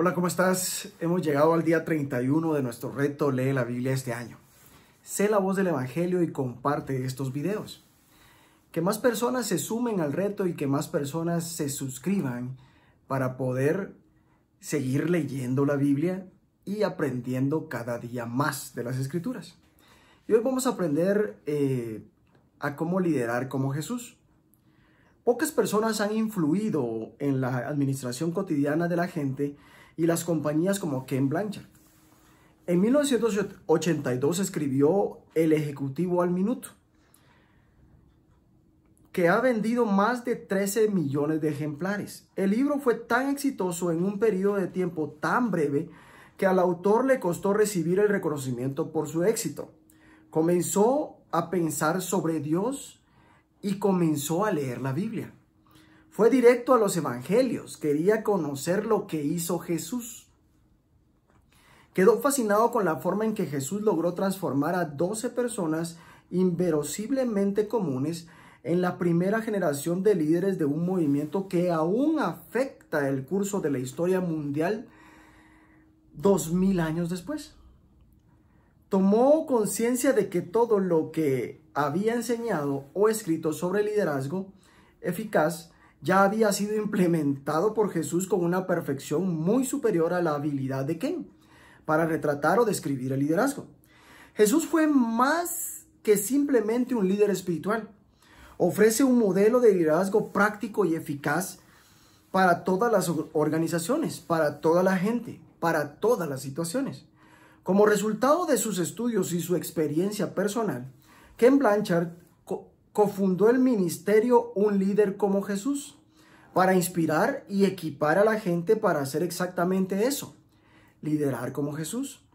Hola, ¿cómo estás? Hemos llegado al día 31 de nuestro reto Lee la Biblia este año. Sé la voz del Evangelio y comparte estos videos. Que más personas se sumen al reto y que más personas se suscriban para poder seguir leyendo la Biblia y aprendiendo cada día más de las Escrituras. Y hoy vamos a aprender a cómo liderar como Jesús. Pocas personas han influido en la administración cotidiana de la gente y las compañías como Ken Blanchard. En 1982 escribió El Ejecutivo al Minuto, que ha vendido más de 13 millones de ejemplares. El libro fue tan exitoso en un periodo de tiempo tan breve que al autor le costó recibir el reconocimiento por su éxito. Comenzó a pensar sobre Dios y comenzó a leer la Biblia. Fue directo a los evangelios, quería conocer lo que hizo Jesús. Quedó fascinado con la forma en que Jesús logró transformar a 12 personas inverosímilmente comunes en la primera generación de líderes de un movimiento que aún afecta el curso de la historia mundial 2000 años después. Tomó conciencia de que todo lo que había enseñado o escrito sobre liderazgo eficaz ya había sido implementado por Jesús con una perfección muy superior a la habilidad de Ken para retratar o describir el liderazgo. Jesús fue más que simplemente un líder espiritual. Ofrece un modelo de liderazgo práctico y eficaz para todas las organizaciones, para toda la gente, para todas las situaciones. Como resultado de sus estudios y su experiencia personal, Ken Blanchard cofundó el ministerio Un Líder como Jesús para inspirar y equipar a la gente para hacer exactamente eso, liderar como Jesús.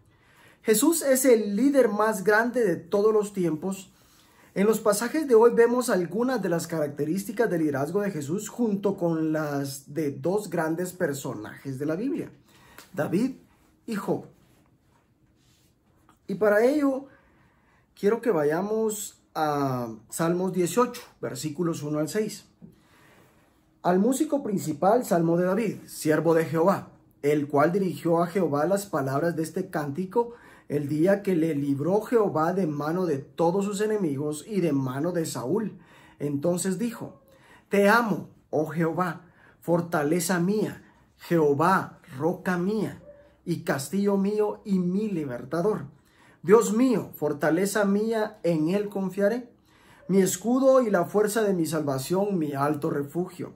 Jesús es el líder más grande de todos los tiempos. En los pasajes de hoy vemos algunas de las características del liderazgo de Jesús junto con las de dos grandes personajes de la Biblia, David y Job. Y para ello quiero que vayamos a Salmos 18, versículos 1 al 6. Al músico principal, Salmo de David, siervo de Jehová, el cual dirigió a Jehová las palabras de este cántico el día que le libró Jehová de mano de todos sus enemigos y de mano de Saúl. Entonces dijo: Te amo, oh Jehová, fortaleza mía, Jehová, roca mía, y castillo mío y mi libertador. Dios mío, fortaleza mía, en él confiaré. Mi escudo y la fuerza de mi salvación, mi alto refugio.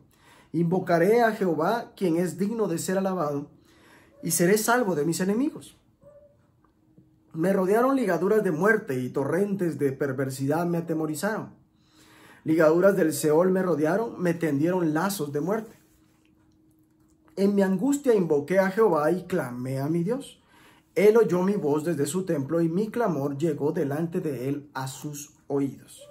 Invocaré a Jehová, quien es digno de ser alabado, y seré salvo de mis enemigos. Me rodearon ligaduras de muerte y torrentes de perversidad me atemorizaron. Ligaduras del Seol me rodearon, me tendieron lazos de muerte. En mi angustia invoqué a Jehová y clamé a mi Dios. Él oyó mi voz desde su templo y mi clamor llegó delante de él a sus oídos.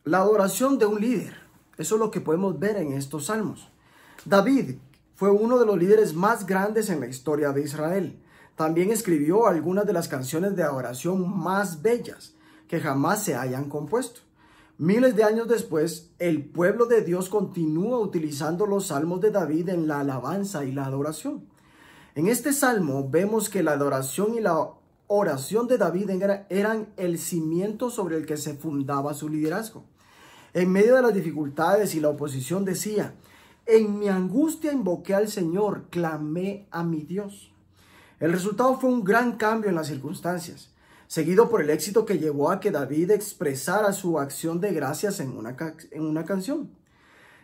La adoración de un líder. Eso es lo que podemos ver en estos salmos. David fue uno de los líderes más grandes en la historia de Israel. También escribió algunas de las canciones de adoración más bellas que jamás se hayan compuesto. Miles de años después, el pueblo de Dios continúa utilizando los salmos de David en la alabanza y la adoración. En este salmo vemos que la adoración y la oración de David eran el cimiento sobre el que se fundaba su liderazgo. En medio de las dificultades y la oposición decía: en mi angustia invoqué al Señor, clamé a mi Dios. El resultado fue un gran cambio en las circunstancias, seguido por el éxito que llevó a que David expresara su acción de gracias en una canción.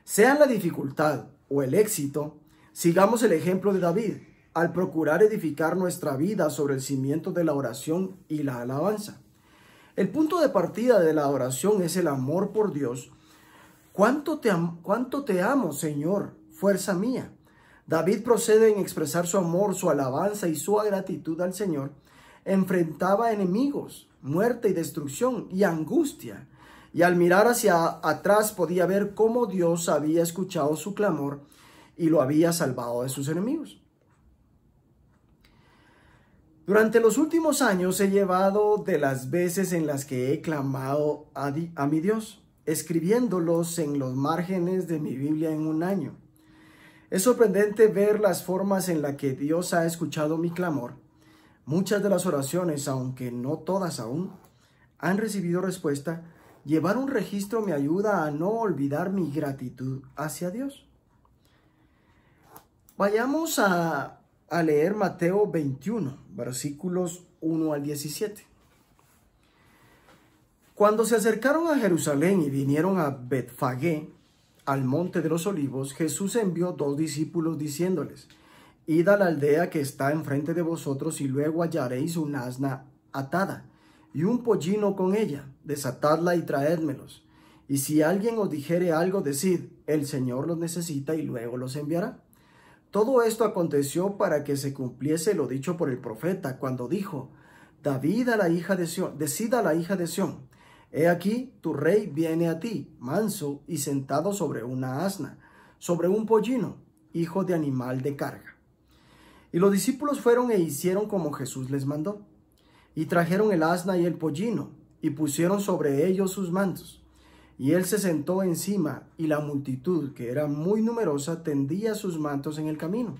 Sea la dificultad o el éxito, sigamos el ejemplo de David al procurar edificar nuestra vida sobre el cimiento de la oración y la alabanza. El punto de partida de la oración es el amor por Dios. ¿Cuánto te amo, Señor, fuerza mía? David procede en expresar su amor, su alabanza y su gratitud al Señor. Enfrentaba enemigos, muerte y destrucción y angustia. Y al mirar hacia atrás podía ver cómo Dios había escuchado su clamor y lo había salvado de sus enemigos. Durante los últimos años he llevado de las veces en las que he clamado a mi Dios. escribiéndolos en los márgenes de mi Biblia en un año. Es sorprendente ver las formas en las que Dios ha escuchado mi clamor. Muchas de las oraciones, aunque no todas aún, han recibido respuesta. Llevar un registro me ayuda a no olvidar mi gratitud hacia Dios. Vayamos a leer Mateo 21, versículos 1 al 17. Cuando se acercaron a Jerusalén y vinieron a Betfagé, al monte de los olivos, Jesús envió 2 discípulos diciéndoles: Id a la aldea que está enfrente de vosotros y luego hallaréis un asna atada y un pollino con ella, desatadla y traédmelos. Y si alguien os dijere algo, decid: el Señor los necesita y luego los enviará. Todo esto aconteció para que se cumpliese lo dicho por el profeta, cuando dijo: David a la hija de Sión, decida a la hija de Sión: He aquí, tu rey viene a ti, manso y sentado sobre una asna, sobre un pollino, hijo de animal de carga. Y los discípulos fueron e hicieron como Jesús les mandó. Y trajeron el asna y el pollino, y pusieron sobre ellos sus mantos. Y él se sentó encima, y la multitud, que era muy numerosa, tendía sus mantos en el camino.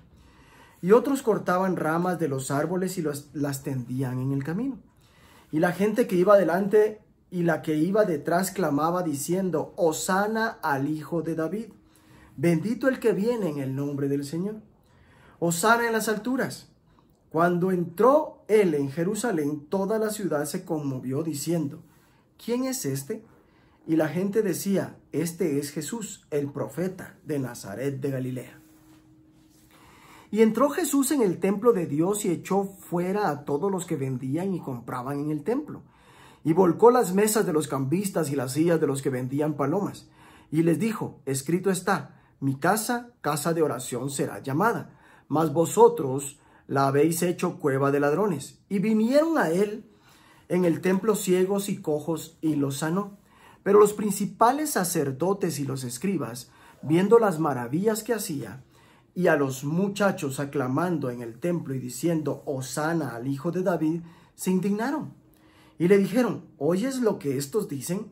Y otros cortaban ramas de los árboles y las tendían en el camino. Y la gente que iba delante y la que iba detrás clamaba diciendo: Hosana al Hijo de David. Bendito el que viene en el nombre del Señor. Hosana en las alturas. Cuando entró él en Jerusalén, toda la ciudad se conmovió diciendo: ¿Quién es este? Y la gente decía: Este es Jesús, el profeta de Nazaret de Galilea. Y entró Jesús en el templo de Dios y echó fuera a todos los que vendían y compraban en el templo. Y volcó las mesas de los cambistas y las sillas de los que vendían palomas. Y les dijo: Escrito está: mi casa, casa de oración será llamada, mas vosotros la habéis hecho cueva de ladrones. Y vinieron a él en el templo ciegos y cojos, y los sanó. Pero los principales sacerdotes y los escribas, viendo las maravillas que hacía, y a los muchachos aclamando en el templo y diciendo: Hosana al Hijo de David, se indignaron. Y le dijeron: ¿Oyes lo que estos dicen?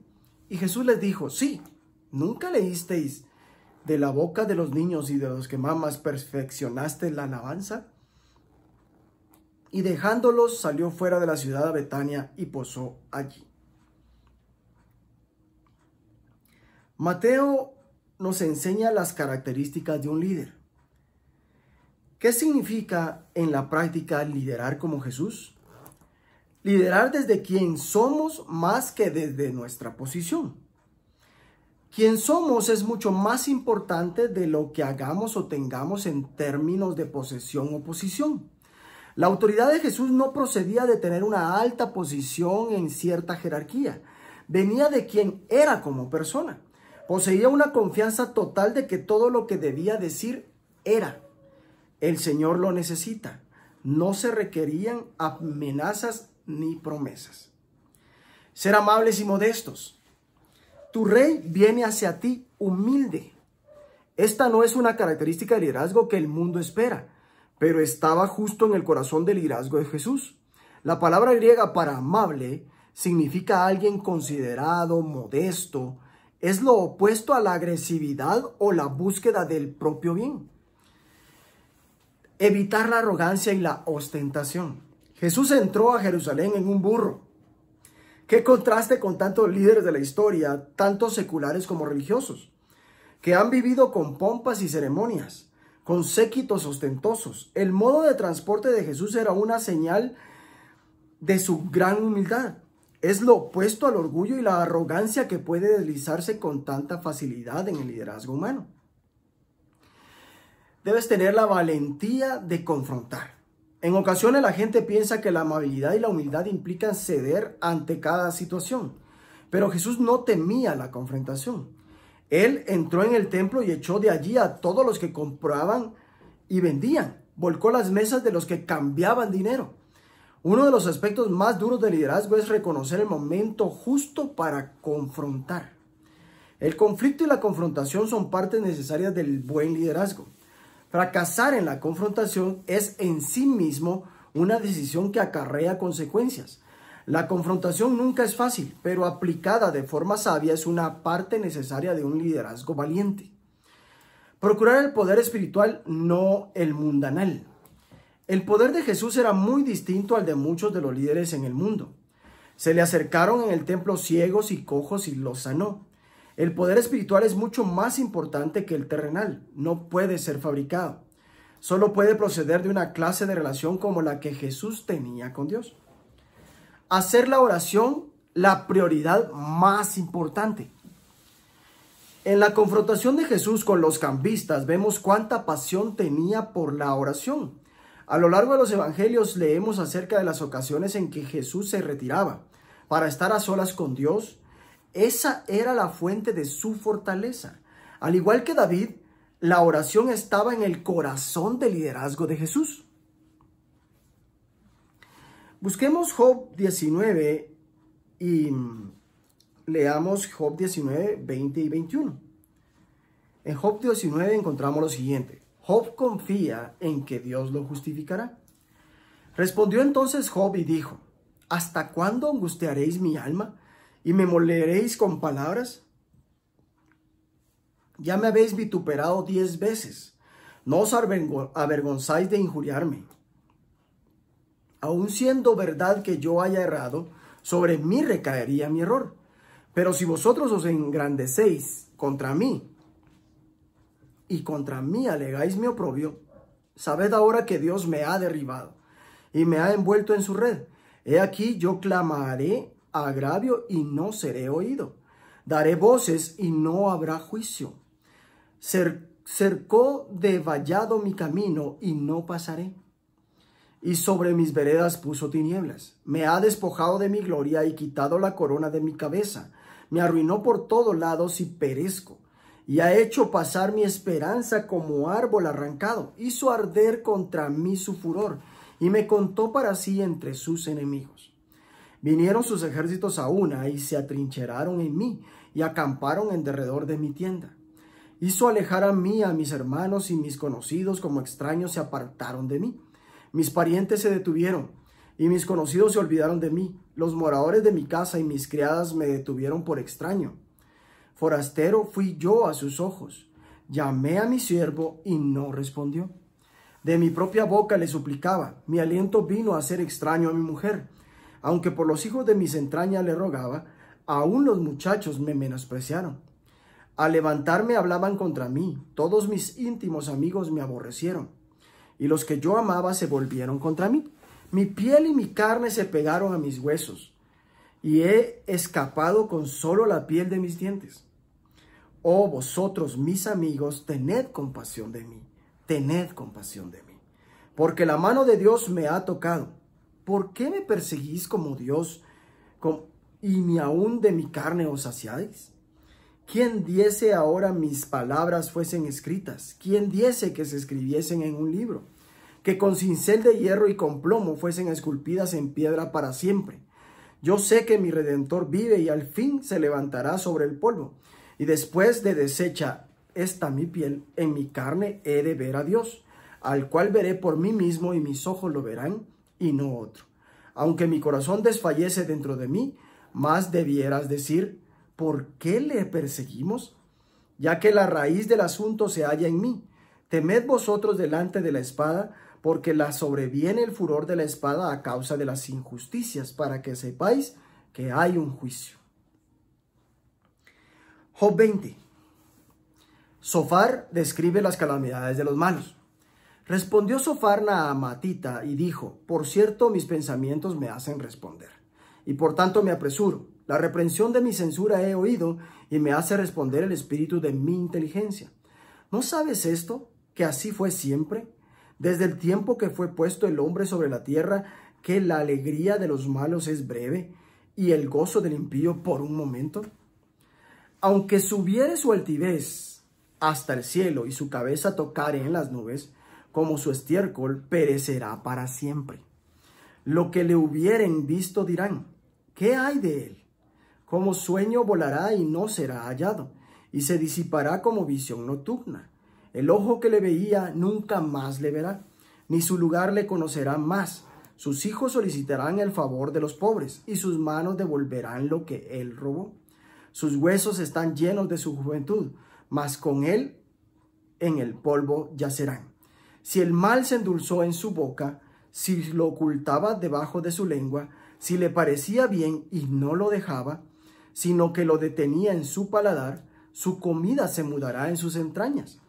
Y Jesús les dijo: Sí, ¿nunca leísteis: de la boca de los niños y de los que mamas perfeccionaste la alabanza? Y dejándolos, salió fuera de la ciudad a Betania y posó allí. Mateo nos enseña las características de un líder. ¿Qué significa en la práctica liderar como Jesús? Liderar desde quien somos más que desde nuestra posición. Quien somos es mucho más importante de lo que hagamos o tengamos en términos de posesión o posición. La autoridad de Jesús no procedía de tener una alta posición en cierta jerarquía. Venía de quien era como persona. Poseía una confianza total de que todo lo que debía decir era: el Señor lo necesita. No se requerían amenazas ni promesas. Ser amables y modestos. Tu rey viene hacia ti humilde. Esta no es una característica de liderazgo que el mundo espera, pero estaba justo en el corazón del liderazgo de Jesús. La palabra griega para amable significa alguien considerado, modesto. Es lo opuesto a la agresividad o la búsqueda del propio bien. Evitar la arrogancia y la ostentación. Jesús entró a Jerusalén en un burro. Qué contraste con tantos líderes de la historia, tanto seculares como religiosos, que han vivido con pompas y ceremonias, con séquitos ostentosos. El modo de transporte de Jesús era una señal de su gran humildad. Es lo opuesto al orgullo y la arrogancia que puede deslizarse con tanta facilidad en el liderazgo humano. Debes tener la valentía de confrontar. En ocasiones la gente piensa que la amabilidad y la humildad implican ceder ante cada situación, pero Jesús no temía la confrontación. Él entró en el templo y echó de allí a todos los que compraban y vendían. Volcó las mesas de los que cambiaban dinero. Uno de los aspectos más duros del liderazgo es reconocer el momento justo para confrontar. El conflicto y la confrontación son partes necesarias del buen liderazgo. Fracasar en la confrontación es en sí mismo una decisión que acarrea consecuencias. La confrontación nunca es fácil, pero aplicada de forma sabia es una parte necesaria de un liderazgo valiente. Procurar el poder espiritual, no el mundanal. El poder de Jesús era muy distinto al de muchos de los líderes en el mundo. Se le acercaron en el templo ciegos y cojos y los sanó. El poder espiritual es mucho más importante que el terrenal. No puede ser fabricado. Solo puede proceder de una clase de relación como la que Jesús tenía con Dios. Hacer la oración la prioridad más importante. En la confrontación de Jesús con los cambistas vemos cuánta pasión tenía por la oración. A lo largo de los evangelios leemos acerca de las ocasiones en que Jesús se retiraba para estar a solas con Dios. Esa era la fuente de su fortaleza. Al igual que David, la oración estaba en el corazón del liderazgo de Jesús. Busquemos Job 19 y leamos Job 19, 20 y 21. En Job 19 encontramos lo siguiente. Job confía en que Dios lo justificará. Respondió entonces Job y dijo: ¿Hasta cuándo angustiaréis mi alma y me moleréis con palabras? Ya me habéis vituperado 10 veces. No os avergonzáis de injuriarme. Aun siendo verdad que yo haya errado, sobre mí recaería mi error. Pero si vosotros os engrandecéis contra mí y contra mí alegáis mi oprobio, sabed ahora que Dios me ha derribado y me ha envuelto en su red. He aquí yo clamaré agravio y no seré oído. Daré voces y no habrá juicio. Cercó de vallado mi camino y no pasaré. Y sobre mis veredas puso tinieblas. Me ha despojado de mi gloria y quitado la corona de mi cabeza. Me arruinó por todos lados y perezco. Y ha hecho pasar mi esperanza como árbol arrancado. Hizo arder contra mí su furor y me contó para sí entre sus enemigos. Vinieron sus ejércitos a una y se atrincheraron en mí y acamparon en derredor de mi tienda. Hizo alejar a mí a mis hermanos y mis conocidos como extraños se apartaron de mí. Mis parientes se detuvieron y mis conocidos se olvidaron de mí. Los moradores de mi casa y mis criadas me detuvieron por extraño. Forastero fui yo a sus ojos. Llamé a mi siervo y no respondió. De mi propia boca le suplicaba. Mi aliento vino a ser extraño a mi mujer. Aunque por los hijos de mis entrañas le rogaba, aún los muchachos me menospreciaron. Al levantarme hablaban contra mí. Todos mis íntimos amigos me aborrecieron. Y los que yo amaba se volvieron contra mí. Mi piel y mi carne se pegaron a mis huesos. Y he escapado con solo la piel de mis dientes. Oh, vosotros, mis amigos, tened compasión de mí. Tened compasión de mí. Porque la mano de Dios me ha tocado. ¿Por qué me perseguís como Dios y ni aún de mi carne os saciáis? ¿Quién diese ahora mis palabras fuesen escritas? ¿Quién diese que se escribiesen en un libro? Que con cincel de hierro y con plomo fuesen esculpidas en piedra para siempre. Yo sé que mi Redentor vive y al fin se levantará sobre el polvo. Y después de deshecha esta mi piel, en mi carne he de ver a Dios, al cual veré por mí mismo y mis ojos lo verán y no otro. Aunque mi corazón desfallece dentro de mí, más debieras decir: ¿por qué le perseguimos? Ya que la raíz del asunto se halla en mí. Temed vosotros delante de la espada, porque la sobreviene el furor de la espada a causa de las injusticias, para que sepáis que hay un juicio. Job 20. Sofar describe las calamidades de los malos. Respondió Sofar Naamatita y dijo: por cierto, mis pensamientos me hacen responder, y por tanto me apresuro. La reprensión de mi censura he oído, y me hace responder el espíritu de mi inteligencia. ¿No sabes esto, que así fue siempre? Desde el tiempo que fue puesto el hombre sobre la tierra, que la alegría de los malos es breve, y el gozo del impío por un momento. Aunque subiere su altivez hasta el cielo, y su cabeza tocare en las nubes, como su estiércol, perecerá para siempre. Lo que le hubieren visto dirán: ¿qué hay de él? Como sueño volará y no será hallado, y se disipará como visión nocturna. El ojo que le veía nunca más le verá, ni su lugar le conocerá más. Sus hijos solicitarán el favor de los pobres, y sus manos devolverán lo que él robó. Sus huesos están llenos de su juventud, mas con él en el polvo yacerán. Si el mal se endulzó en su boca, si lo ocultaba debajo de su lengua, si le parecía bien y no lo dejaba, sino que lo detenía en su paladar, su comida se mudará en sus entrañas.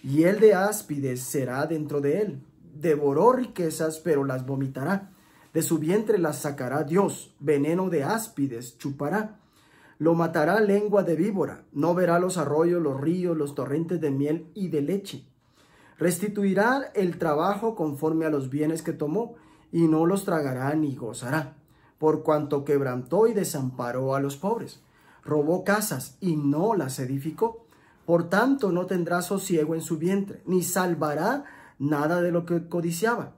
Y el de áspides será dentro de él. Devoró riquezas, pero las vomitará. De su vientre las sacará Dios. Veneno de áspides chupará. Lo matará lengua de víbora. No verá los arroyos, los ríos, los torrentes de miel y de leche. Restituirá el trabajo conforme a los bienes que tomó, y no los tragará ni gozará, por cuanto quebrantó y desamparó a los pobres. Robó casas y no las edificó. Por tanto, no tendrá sosiego en su vientre, ni salvará nada de lo que codiciaba.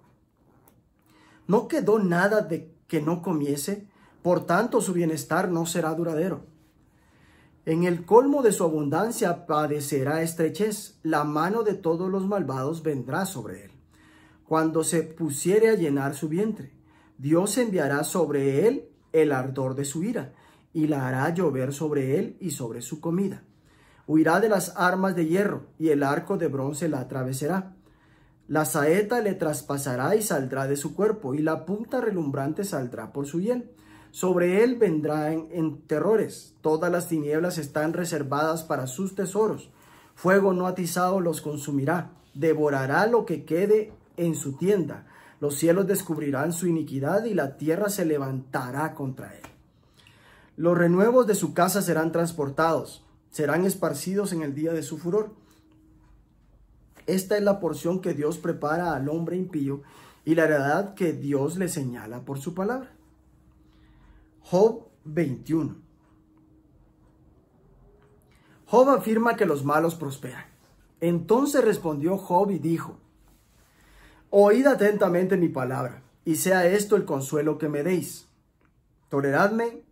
No quedó nada de que no comiese, por tanto su bienestar no será duradero. En el colmo de su abundancia padecerá estrechez, la mano de todos los malvados vendrá sobre él. Cuando se pusiere a llenar su vientre, Dios enviará sobre él el ardor de su ira, y la hará llover sobre él y sobre su comida. Huirá de las armas de hierro, y el arco de bronce la atravesará. La saeta le traspasará y saldrá de su cuerpo, y la punta relumbrante saldrá por su hiel. Sobre él vendrán en terrores. Todas las tinieblas están reservadas para sus tesoros. Fuego no atizado los consumirá. Devorará lo que quede en su tienda. Los cielos descubrirán su iniquidad, y la tierra se levantará contra él. Los renuevos de su casa serán transportados. Serán esparcidos en el día de su furor. Esta es la porción que Dios prepara al hombre impío, y la heredad que Dios le señala por su palabra. Job 21. Job afirma que los malos prosperan. Entonces respondió Job y dijo: oíd atentamente mi palabra, y sea esto el consuelo que me deis. Toleradme,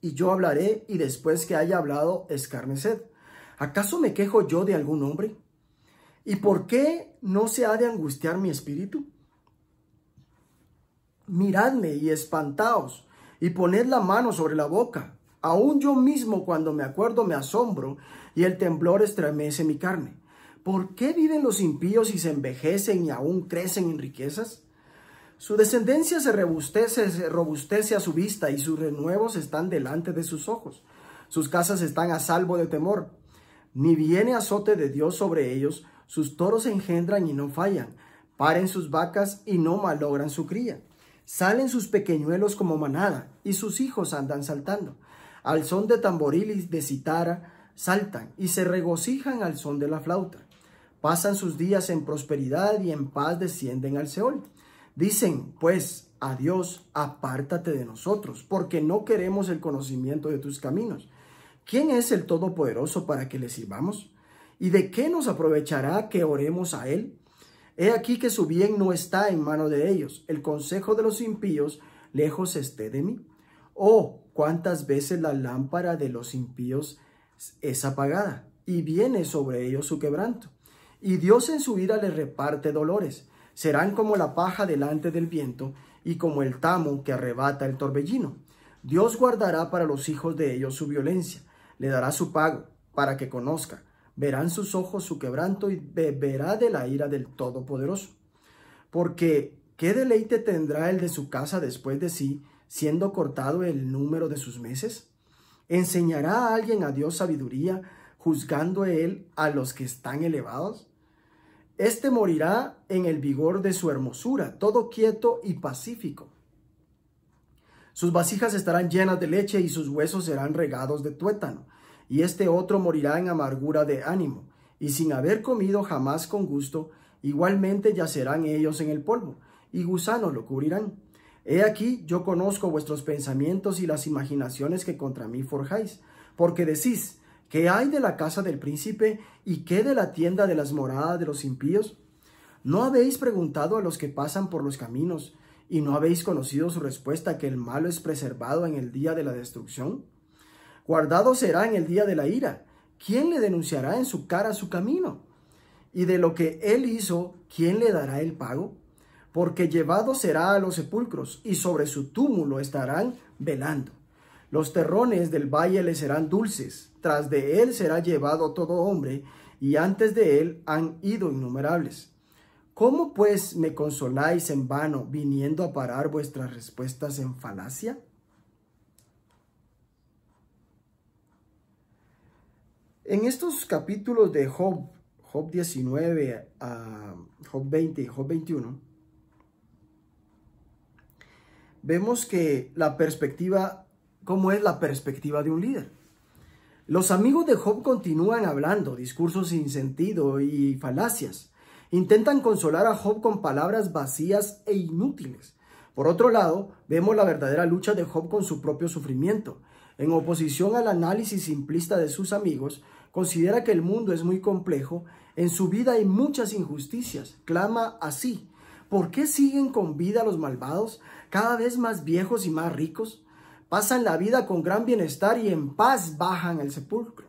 y yo hablaré, y después que haya hablado, escarneced. ¿Acaso me quejo yo de algún hombre? ¿Y por qué no se ha de angustiar mi espíritu? Miradme y espantaos, y poned la mano sobre la boca. Aún yo mismo, cuando me acuerdo, me asombro, y el temblor estremece mi carne. ¿Por qué viven los impíos y se envejecen y aún crecen en riquezas? Su descendencia se robustece a su vista, y sus renuevos están delante de sus ojos. Sus casas están a salvo de temor. Ni viene azote de Dios sobre ellos. Sus toros engendran y no fallan. Paren sus vacas y no malogran su cría. Salen sus pequeñuelos como manada, y sus hijos andan saltando. Al son de tamboril y de citara saltan, y se regocijan al son de la flauta. Pasan sus días en prosperidad, y en paz descienden al Seol. Dicen, pues, a Dios, apártate de nosotros, porque no queremos el conocimiento de tus caminos. ¿Quién es el Todopoderoso para que le sirvamos? ¿Y de qué nos aprovechará que oremos a él? He aquí que su bien no está en mano de ellos. El consejo de los impíos lejos esté de mí. Oh, cuántas veces la lámpara de los impíos es apagada, y viene sobre ellos su quebranto. Y Dios en su ira les reparte dolores. Serán como la paja delante del viento, y como el tamo que arrebata el torbellino. Dios guardará para los hijos de ellos su violencia. Le dará su pago, para que conozca. Verán sus ojos su quebranto, y beberá de la ira del Todopoderoso. Porque, ¿qué deleite tendrá el de su casa después de sí, siendo cortado el número de sus meses? ¿Enseñará a alguien a Dios sabiduría, juzgando él a los que están elevados? Este morirá en el vigor de su hermosura, todo quieto y pacífico. Sus vasijas estarán llenas de leche, y sus huesos serán regados de tuétano. Y este otro morirá en amargura de ánimo, y sin haber comido jamás con gusto. Igualmente yacerán ellos en el polvo, y gusanos lo cubrirán. He aquí, yo conozco vuestros pensamientos y las imaginaciones que contra mí forjáis, porque decís, ¿qué hay de la casa del príncipe, y qué de la tienda de las moradas de los impíos? ¿No habéis preguntado a los que pasan por los caminos, y no habéis conocido su respuesta, que el malo es preservado en el día de la destrucción? Guardado será en el día de la ira. ¿Quién le denunciará en su cara su camino? Y de lo que él hizo, ¿quién le dará el pago? porque llevado será a los sepulcros, y sobre su túmulo estarán velando. Los terrones del valle le serán dulces, tras de él será llevado todo hombre, y antes de él han ido innumerables. ¿Cómo pues me consoláis en vano, viniendo a parar vuestras respuestas en falacia? En estos capítulos de Job 19 a Job 20 y Job 21, vemos que cómo es la perspectiva de un líder. Los amigos de Job continúan hablando discursos sin sentido y falacias. Intentan consolar a Job con palabras vacías e inútiles. Por otro lado, vemos la verdadera lucha de Job con su propio sufrimiento. En oposición al análisis simplista de sus amigos, considera que el mundo es muy complejo, en su vida hay muchas injusticias. Clama así: ¿por qué siguen con vida los malvados, cada vez más viejos y más ricos? Pasan la vida con gran bienestar y en paz bajan al sepulcro.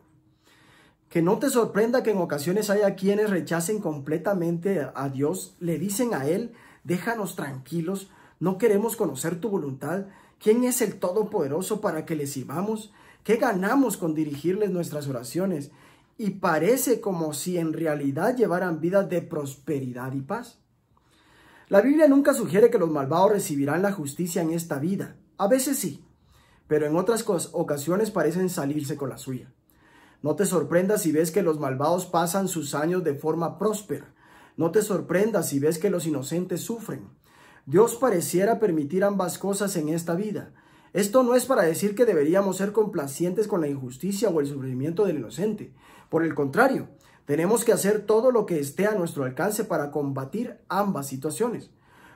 Que no te sorprenda que en ocasiones haya quienes rechacen completamente a Dios, le dicen a Él: déjanos tranquilos, no queremos conocer tu voluntad. ¿Quién es el Todopoderoso para que le sirvamos? ¿Qué ganamos con dirigirles nuestras oraciones? Y parece como si en realidad llevaran vidas de prosperidad y paz. La Biblia nunca sugiere que los malvados recibirán la justicia en esta vida. A veces sí, pero en otras ocasiones parecen salirse con la suya. No te sorprendas si ves que los malvados pasan sus años de forma próspera. No te sorprendas si ves que los inocentes sufren. Dios pareciera permitir ambas cosas en esta vida. Esto no es para decir que deberíamos ser complacientes con la injusticia o el sufrimiento del inocente. Por el contrario, tenemos que hacer todo lo que esté a nuestro alcance para combatir ambas situaciones.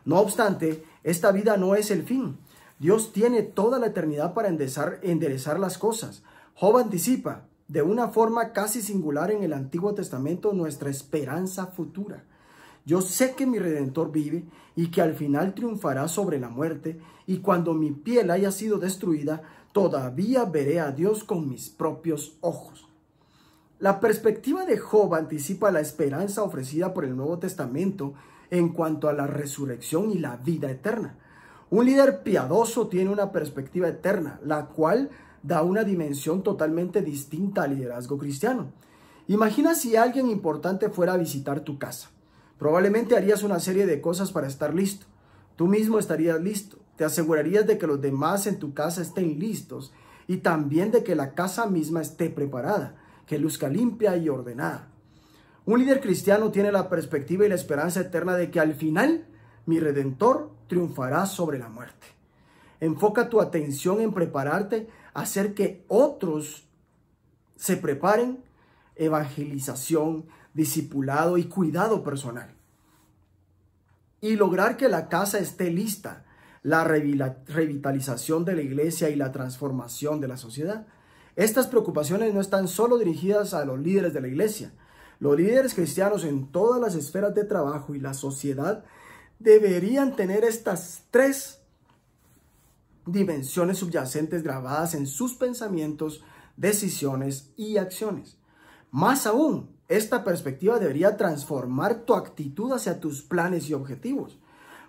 No obstante, esta vida no es el fin. Dios tiene toda la eternidad para enderezar las cosas. Job anticipa, de una forma casi singular en el Antiguo Testamento, nuestra esperanza futura. Yo sé que mi Redentor vive y que al final triunfará sobre la muerte, y cuando mi piel haya sido destruida, todavía veré a Dios con mis propios ojos. La perspectiva de Job anticipa la esperanza ofrecida por el Nuevo Testamento en cuanto a la resurrección y la vida eterna. Un líder piadoso tiene una perspectiva eterna, la cual da una dimensión totalmente distinta al liderazgo cristiano. Imagina si alguien importante fuera a visitar tu casa. Probablemente harías una serie de cosas para estar listo. Tú mismo estarías listo. Te asegurarías de que los demás en tu casa estén listos y también de que la casa misma esté preparada, que luzca limpia y ordenada. Un líder cristiano tiene la perspectiva y la esperanza eterna de que al final mi Redentor triunfará sobre la muerte. Enfoca tu atención en prepararte a hacer que otros se preparen. Evangelización, discipulado y cuidado personal. Y lograr que la casa esté lista, la revitalización de la iglesia y la transformación de la sociedad. Estas preocupaciones no están solo dirigidas a los líderes de la iglesia. Los líderes cristianos en todas las esferas de trabajo y la sociedad deberían tener estas tres dimensiones subyacentes grabadas en sus pensamientos, decisiones y acciones. Más aún, esta perspectiva debería transformar tu actitud hacia tus planes y objetivos.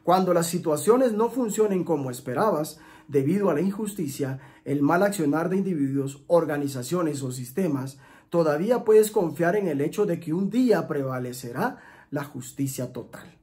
Cuando las situaciones no funcionen como esperabas, debido a la injusticia, el mal accionar de individuos, organizaciones o sistemas, todavía puedes confiar en el hecho de que un día prevalecerá la justicia total.